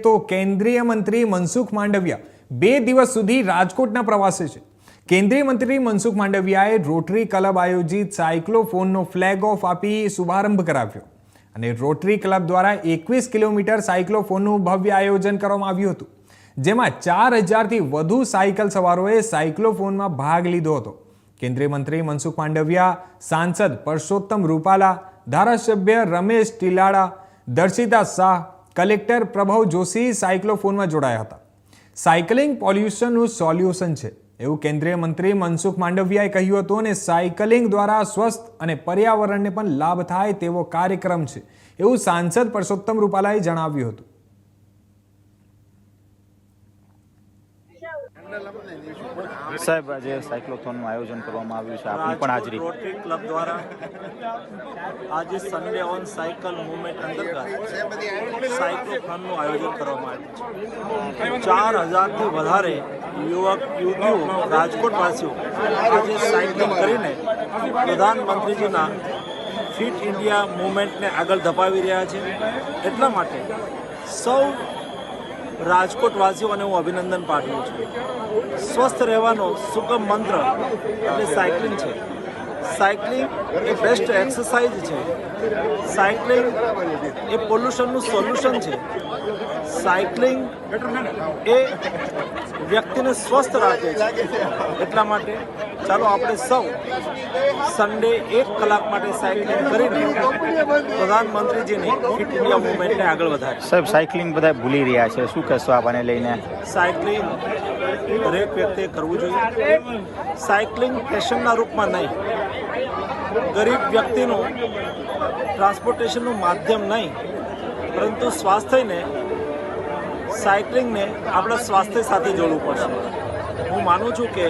તો કેન્દ્રીય મંત્રી મનસુખ માંડવિયા 2 દિવસ સુધી રાજકોટના પ્રવાસે છે। કેન્દ્રીય મંત્રી મનસુખ માંડવિયાએ રોટરી ક્લબ આયોજિત સાયક્લોફોનનો ફ્લેગ ઓફ આપી શુભારંભ કરાવ્યો અને રોટરી ક્લબ દ્વારા 21 કિલોમીટર સાયક્લોફોનનું ભવ્ય આયોજન કરવામાં આવ્યું હતું, જેમાં 4000થી વધુ સાયકલ સવારોએ સાયક્લોફોનમાં ભાગ લીધો હતો। કેન્દ્રીય મંત્રી મનસુખ માંડવિયા, સાંસદ પરસોત્તમ રૂપાલા, ધારાસભ્ય રમેશ ટીલાળા, દર્શિતા શાહ, કલેક્ટર પ્રભવ જોશી સાયક્લોફોનમાં જોડાયા હતા। સાયકલિંગ પોલ્યુશનનું સોલ્યુશન છે એવું કેન્દ્રીય મંત્રી મનસુખ માંડવિયાએ કહ્યું હતું અને સાયકલિંગ દ્વારા સ્વસ્થ અને પર્યાવરણને પણ લાભ થાય તેવો કાર્યક્રમ છે એવું સાંસદ પરસોત્તમ રૂપાલાએ જણાવ્યું હતું। સાહેબ, આજે સાયક્લોથોનનું આયોજન કરવામાં આવ્યું છે, આપની પણ હાજરી। રોટરી ક્લબ દ્વારા આજે સન્ડે ઓન સાયકલ મૂવમેન્ટ અંતર્ગત સાયક્લોથોનનું આયોજન કરવામાં આવ્યું છે। 4000થી વધારે યુવક યુવતીઓ રાજકોટવાસીઓ આજે સાયકલિંગ કરીને પ્રધાનમંત્રીજીના ફિટ ઇન્ડિયા મૂવમેન્ટને આગળ ધપાવી રહ્યા છે। એટલા માટે સૌ રાજકોટવાસીઓને હું અભિનંદન પાઠવું છું। સ્વસ્થ રહેવાનો સુગમ મંત્ર એટલે સાયકલિંગ છે। સાયકલિંગ એ બેસ્ટ એક્સરસાઇઝ છે। સાયકલિંગ એ પોલ્યુશનનું સોલ્યુશન છે। સાયકલિંગ એ વ્યક્તિને સ્વસ્થ રાખે છે। એટલા માટે ચાલો આપણે સૌ સન્ડે 1 કલાક માટે સાયકલિંગ કરીને પ્રધાનમંત્રીજીની ફિટ ઇન્ડિયા મૂવમેન્ટને આગળ વધારીએ। સાહેબ, સાયકલિંગ બધા ભૂલી રહ્યા છે, શું કહેશો આપ આને લઈને? સાયકલિંગ દરેક વ્યક્તિએ કરવું જોઈએ। સાયકલિંગ ફેશનના રૂપમાં નહીં, ગરીબ વ્યક્તિનું ટ્રાન્સપોર્ટેશનનું માધ્યમ નહીં, પરંતુ સ્વાસ્થ્યને સાયકલિંગને આપણા સ્વાસ્થ્ય સાથે જોડવું પડશે। હું માનું છું કે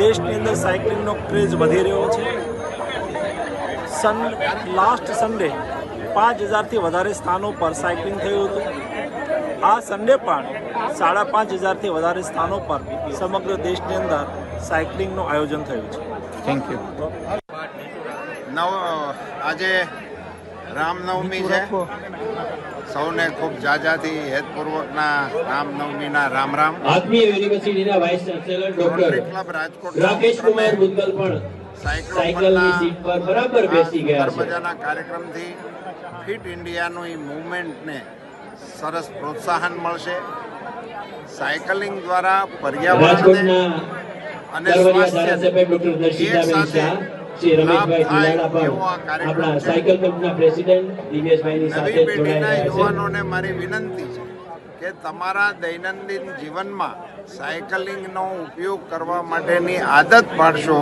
દેશની અંદર સાયકલિંગનો ક્રેઝ વધી રહ્યો છે। લાસ્ટ સન્ડે 5000થી વધારે સ્થાનો પર સાયકલિંગ થયું હતું। આ સન્ડે પણ 5500થી વધારે સ્થાનો પર સમગ્ર દેશની અંદર સાયકલિંગનું આયોજન થયું છે। Thank you. આજે રામનવમી છે, સૌને ખૂબ જાજાથી હેતપૂર્વકના રામનવમીના રામ રામ। આત્મીય યુનિવર્સિટીના vice chancellor doctor club Rajkot Rakesh Kumar Mudgal પણ સાયકલની સીટ પર બરાબર બેસી ગયા છે। મજાના કાર્યક્રમથી ફિટ ઇન્ડિયાનું એ મૂવમેન્ટને સરસ પ્રોત્સાહન મળશે। સાયકલિંગ દ્વારા પર્યાવરણને અને સ્વાસ્થ્યને એક સાથે શ્રી રમેશભાઈ ટીલાળા પણ આપણા સાયકલ ક્લબના પ્રેસિડેન્ટ દિવ્યેશભાઈની સાથે જોડાયા છે। યુવાનોને મારી વિનંતી છે કે તમારા દૈનંદિન જીવનમાં સાયકલિંગનો ઉપયોગ કરવા માટેની આદત પાડશો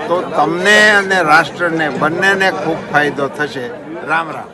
તો તમને અને રાષ્ટ્રને બંનેને ખૂબ ફાયદો થશે। રામ રામ।